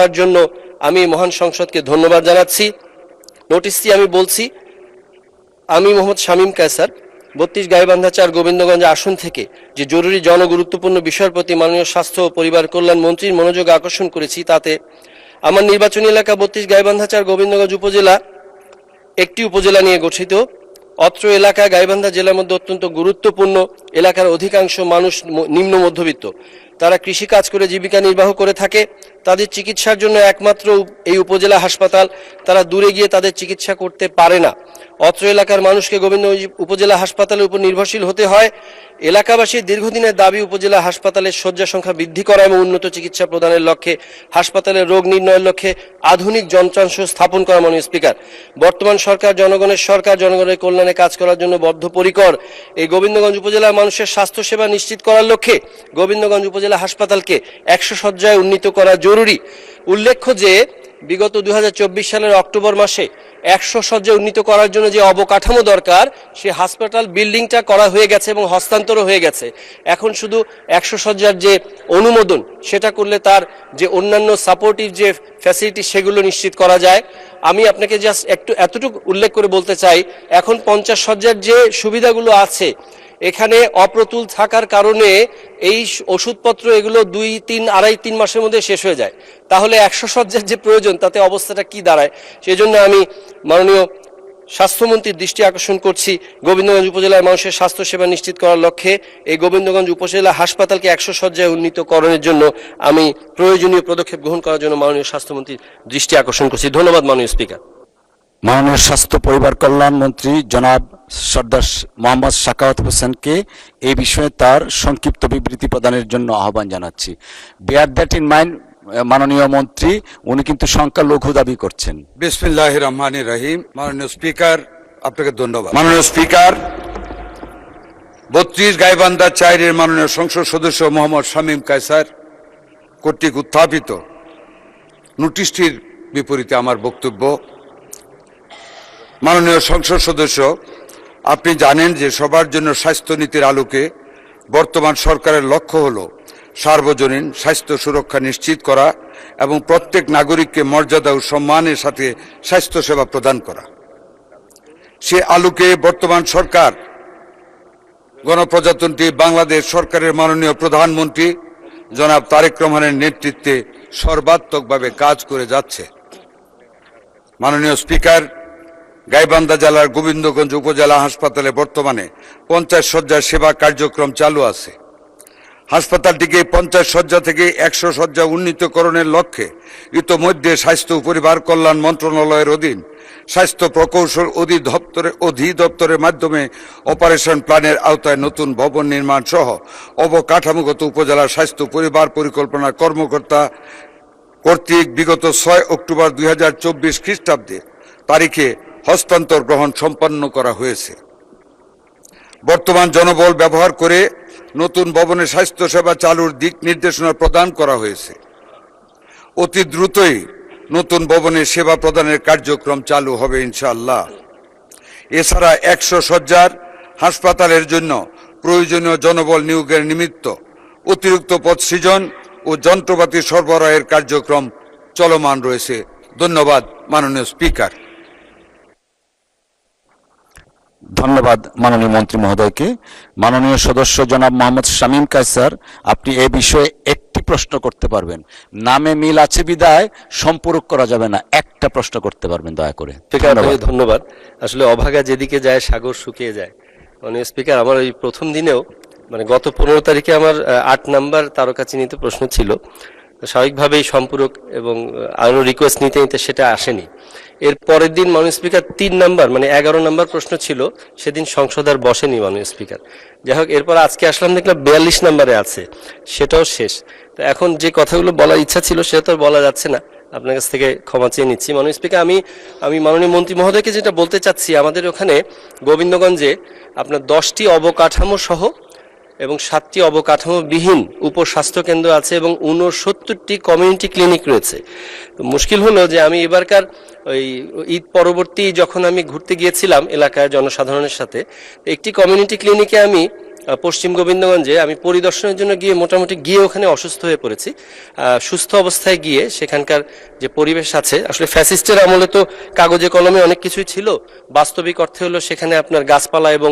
করার জন্য আমি মহান সংসদকে ধন্যবাদ জানাচ্ছি। নোটিশটি আমি বলছি, আমি মোহাম্মদ শামীম কায়সার 32 গাইবান্ধা 4 গোবিন্দগঞ্জ আসন থেকে যে জরুরি জনগুরুত্বপূর্ণ বিষয়ের প্রতি মাননীয় স্বাস্থ্য ও পরিবার কল্যাণ মন্ত্রীর মনোযোগ আকর্ষণ করেছি, তাতে আমার নির্বাচনী এলাকা 32 গাইবান্ধা 4 গোবিন্দগঞ্জ উপজেলা একটি উপজেলা নিয়ে গঠিত। অত্র এলাকা গাইবান্ধা জেলার মধ্যে অত্যন্ত গুরুত্বপূর্ণ। এলাকার অধিকাংশ মানুষ নিম্ন মধ্যবিত্ত, তারা কৃষিকাজ করে জীবিকা নির্বাহ করে থাকে। তাদের চিকিৎসার জন্য একমাত্র এই উপজেলা হাসপাতাল, তারা দূরে গিয়ে তাদের চিকিৎসা করতে পারে না। অত্র এলাকার মানুষকে গোবিন্দগঞ্জ উপজেলা হাসপাতালের উপর নির্ভরশীল হতে হয়। এলাকাবাসীর দীর্ঘদিনের দাবি উপজেলা হাসপাতালের শয্যা সংখ্যা বৃদ্ধি করা এবং উন্নত চিকিৎসা প্রদানের লক্ষ্যে হাসপাতালের রোগ নির্ণয়ের লক্ষ্যে আধুনিক যন্ত্রাংশ স্থাপন করা। মাননীয় স্পিকার, বর্তমান সরকার জনগণের সরকার, জনগণের কল্যাণে কাজ করার জন্য বদ্ধপরিকর। এই গোবিন্দগঞ্জ উপজেলার মানুষের স্বাস্থ্যসেবা নিশ্চিত করার লক্ষ্যে গোবিন্দগঞ্জ উপজেলা হাসপাতালকে 100 শয্যায় উন্নীত করা জরুরি। উল্লেখ্য যে বিগত 2024 সালের অক্টোবর মাসে 100 শয্যা উন্নীত করার জন্য যে অবকাঠামো দরকার, সে হাসপাতাল বিল্ডিংটা করা হয়ে গেছে এবং হস্তান্তরও হয়ে গেছে। এখন শুধু 100 শয্যার যে অনুমোদন, সেটা করলে তার যে অন্যান্য সাপোর্টিভ যে ফ্যাসিলিটি সেগুলো নিশ্চিত করা যায়। আমি আপনাকে জাস্ট এতটুকু উল্লেখ করে বলতে চাই, এখন 50 শয্যার যে সুবিধাগুলো আছে, এখানে অপ্রতুল থাকার কারণে এই ওষুধপত্র এগুলো 2-3 মাসের মধ্যে শেষ হয়ে যায়। তাহলে 100 শয্যার যে প্রয়োজন, তাতে অবস্থাটা কি দাঁড়ায়? সেই জন্য আমি মাননীয় স্বাস্থ্যমন্ত্রীর দৃষ্টি আকর্ষণ করছি, গোবিন্দগঞ্জ উপজেলার মানুষের স্বাস্থ্যসেবা নিশ্চিত করার লক্ষ্যে এই গোবিন্দগঞ্জ উপজেলা হাসপাতালকে 100 শয্যায় উন্নীতকরণের জন্য আমি প্রয়োজনীয় পদক্ষেপ গ্রহণ করার জন্য মাননীয় স্বাস্থ্যমন্ত্রীর দৃষ্টি আকর্ষণ করছি। ধন্যবাদ মাননীয় স্পিকার। মাননীয় স্বাস্থ্য পরিবার কল্যাণ মন্ত্রী জনাব সর্দার মোহাম্মদ সাখাওয়াত হোসেনকে এই বিষয়ে তার সংক্ষিপ্ত বিবৃতি প্রদানের জন্য আহ্বান জানাচ্ছি। বেয়ার দ্যাট ইন মাইন্ড, মাননীয় মন্ত্রী উনি কিন্তু সংখ্যালঘু দাবি করছেন। বিসমিল্লাহির রহমানির রহিম। মাননীয় স্পিকার, আপনাকে ধন্যবাদ। মাননীয় স্পিকার, 32 গাইবান্ধা 4 এর মাননীয় সংসদ সদস্য মোহাম্মদ শামীম কায়সার কর্তৃক উত্থাপিত নোটিশটির বিপরীতে আমার বক্তব্য। মাননীয় সংসদ সদস্য, আপনি জানেন যে সবার জন্য স্বাস্থ্য নীতির আলোকে বর্তমান সরকারের লক্ষ্য হল সার্বজনীন স্বাস্থ্য সুরক্ষা নিশ্চিত করা এবং প্রত্যেক নাগরিককে মর্যাদা ও সম্মানের সাথে স্বাস্থ্যসেবা প্রদান করা। সে আলোকে বর্তমান সরকার গণপ্রজাতন্ত্রী বাংলাদেশ সরকারের মাননীয় প্রধানমন্ত্রী জনাব তারেক রহমানের নেতৃত্বে সর্বাত্মকভাবে কাজ করে যাচ্ছে। মাননীয় স্পিকার, গাইবান্ধা জেলার গোবিন্দগঞ্জ উপজেলা হাসপাতালে বর্তমানে 50 শয্যার সেবা কার্যক্রম চালু আছে। হাসপাতালটিকে 50 শয্যা থেকে 100 শয্যা উন্নীতকরণের লক্ষ্যে ইতোমধ্যে স্বাস্থ্য ও পরিবার কল্যাণ মন্ত্রণালয়ের অধীন স্বাস্থ্য প্রকৌশল অধিদপ্তরের মাধ্যমে অপারেশন প্ল্যানের আওতায় নতুন ভবন নির্মাণ সহ অবকাঠামোগত উপজেলার স্বাস্থ্য পরিবার পরিকল্পনা কর্মকর্তা কর্তৃক বিগত 6 অক্টোবর 2024 খ্রিস্টাব্দে তারিখে হস্তান্তর গ্রহণ সম্পন্ন করা হয়েছে। বর্তমান জনবল ব্যবহার করে নতুন ভবনে স্বাস্থ্যসেবা চালুর দিক নির্দেশনা প্রদান করা হয়েছে। অতি দ্রুতই নতুন ভবনে সেবা প্রদানের কার্যক্রম চালু হবে ইনশাআল্লাহ। এছাড়া 100 শয্যার হাসপাতালের জন্য প্রয়োজনীয় জনবল নিয়োগের নিমিত্ত অতিরিক্ত পদ সৃজন ও যন্ত্রপাতি সরবরাহের কার্যক্রম চলমান রয়েছে। ধন্যবাদ মাননীয় স্পিকার। ধন্যবাদ মাননীয় মন্ত্রী মহোদয়কে। মাননীয় সদস্য জনাব মোহাম্মদ শামীম কায়সার, আপনি এ বিষয়ে একটি প্রশ্ন করতে পারবেন। নামে মিল আছে বিদায় সম্পূরক করা যাবে না, একটা প্রশ্ন করতে পারবেন দয়া করে। ধন্যবাদ। আসলে অভাগা যেদিকে যায় সাগর শুকিয়ে যায়। মাননীয় স্পিকার, আমার ওই প্রথম দিনেও মানে গত 15 তারিখে আমার 8 নাম্বার তারকা চিহ্নিত প্রশ্ন ছিল। স্বাভাবিকভাবেই সম্পূরক এবং আরো রিকোয়েস্ট নিতে নিতে সেটা আসেনি। এর পরের দিন মাননীয় স্পিকার 3 নাম্বার মানে 11 নাম্বার প্রশ্ন ছিল, সেদিন সংসদ আর বসেনি মাননীয় স্পিকার। যাই হোক, এরপর আজকে আসলাম, দেখলাম 42 নাম্বারে আছে, সেটাও শেষ। তো এখন যে কথাগুলো বলার ইচ্ছা ছিল সেটা তো বলা যাচ্ছে না, আপনার কাছ থেকে ক্ষমা চেয়ে নিচ্ছি। মাননীয় স্পিকার, আমি মাননীয় মন্ত্রী মহোদয়কে যেটা বলতে চাচ্ছি, আমাদের ওখানে গোবিন্দগঞ্জে আপনার 10টি অবকাঠামো সহ এবং 7টি অবকাঠামোবিহীন উপস্বাস্থ্য কেন্দ্র আছে এবং 69টি কমিউনিটি ক্লিনিক রয়েছে। মুশকিল হলো যে আমি এবারকার ওই ঈদ পরবর্তী যখন আমি ঘুরতে গিয়েছিলাম এলাকায় জনসাধারণের সাথে, একটি কমিউনিটি ক্লিনিকে আমি পশ্চিম গোবিন্দগঞ্জে আমি পরিদর্শনের জন্য গিয়ে মোটামুটি গিয়ে ওখানে অসুস্থ হয়ে পড়েছি। সুস্থ অবস্থায় গিয়ে সেখানকার যে পরিবেশ আছে, আসলে ফ্যাসিস্টের আমলে তো কাগজে কলমে অনেক কিছুই ছিল, বাস্তবিক অর্থে হলো সেখানে আপনার গাছপালা এবং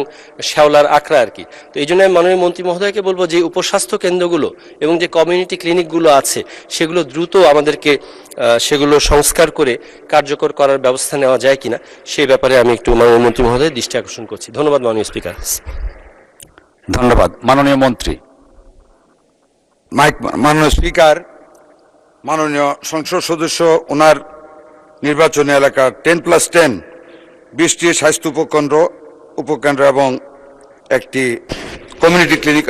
শ্যাওলার আখড়া আর কি। তো এই জন্য আমি মাননীয় মন্ত্রী মহোদয়কে বলবো যে উপস্বাস্থ্য কেন্দ্রগুলো এবং যে কমিউনিটি ক্লিনিকগুলো আছে সেগুলো দ্রুত আমাদেরকে সেগুলো সংস্কার করে কার্যকর করার ব্যবস্থা নেওয়া যায় কিনা সেই ব্যাপারে আমি একটু মাননীয় মন্ত্রী মহোদয়ের দৃষ্টি আকর্ষণ করছি। ধন্যবাদ মাননীয় স্পিকার। ধন্যবাদ। মাননীয় মন্ত্রী। মাননীয় স্পিকার, মাননীয় সংসদ সদস্য ওনার নির্বাচনী এলাকার 10+10 20টি স্বাস্থ্য উপকেন্দ্র এবং একটি কমিউনিটি ক্লিনিক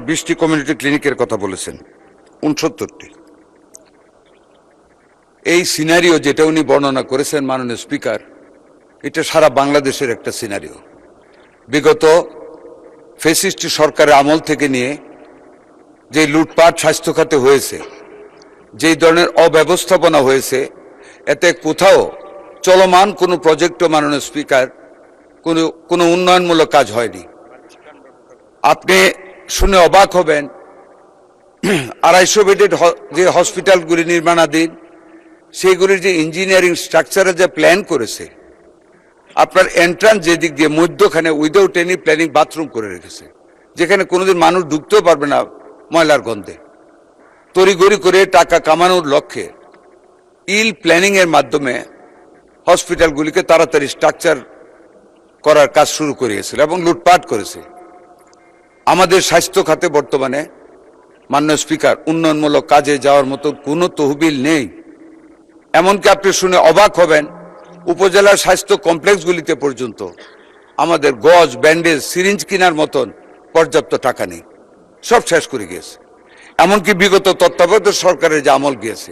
20টি কমিউনিটি ক্লিনিকের কথা বলেছেন, 69টি। এই সিনারিও যেটা উনি বর্ণনা করেছেন মাননীয় স্পিকার, এটা সারা বাংলাদেশের একটা সিনারিও। বিগত ফ্যাসিস্ট সরকারের আমল থেকে নিয়ে যে লুটপাট স্বাস্থ্য খাতে হয়েছে, যেই ধরনের অব্যবস্থাপনা হয়েছে, এতে কোথাও চলমান কোনো প্রজেক্টও মাননীয় স্পিকার কোনো উন্নয়নমূলক কাজ হয়নি। আপনি শুনে অবাক হবেন, 250 বেডের যে হসপিটালগুলি নির্মাণাধীন, সেইগুলির যে ইঞ্জিনিয়ারিং স্ট্রাকচারে যে প্ল্যান করেছে, আপনার এন্ট্রান্স যেদিক দিয়ে মধ্যখানে উইদাউট এনি প্ল্যানিং বাথরুম করে রেখেছে, যেখানে কোনোদিন মানুষ ঢুকতেও পারবে না ময়লার গন্ধে। তড়িঘড়ি করে টাকা কামানোর লক্ষ্যে ইল প্ল্যানিং এর মাধ্যমে হসপিটালগুলিকে তাড়াতাড়ি স্ট্রাকচার করার কাজ শুরু করিয়েছিল এবং লুটপাট করেছে। আমাদের স্বাস্থ্য খাতে বর্তমানে মাননীয় স্পিকার উন্নয়নমূলক কাজে যাওয়ার মতো কোনো তহবিল নেই। এমনকি আপনি শুনে অবাক হবেন, উপজেলার স্বাস্থ্য কমপ্লেক্সগুলিতে পর্যন্ত আমাদের গজ, ব্যান্ডেজ, সিরিঞ্জ কেনার মতন পর্যাপ্ত টাকা নেই, সব শেষ করে গিয়েছে। এমনকি বিগত তত্ত্বাবধায়ক সরকারের যে আমল গিয়েছে,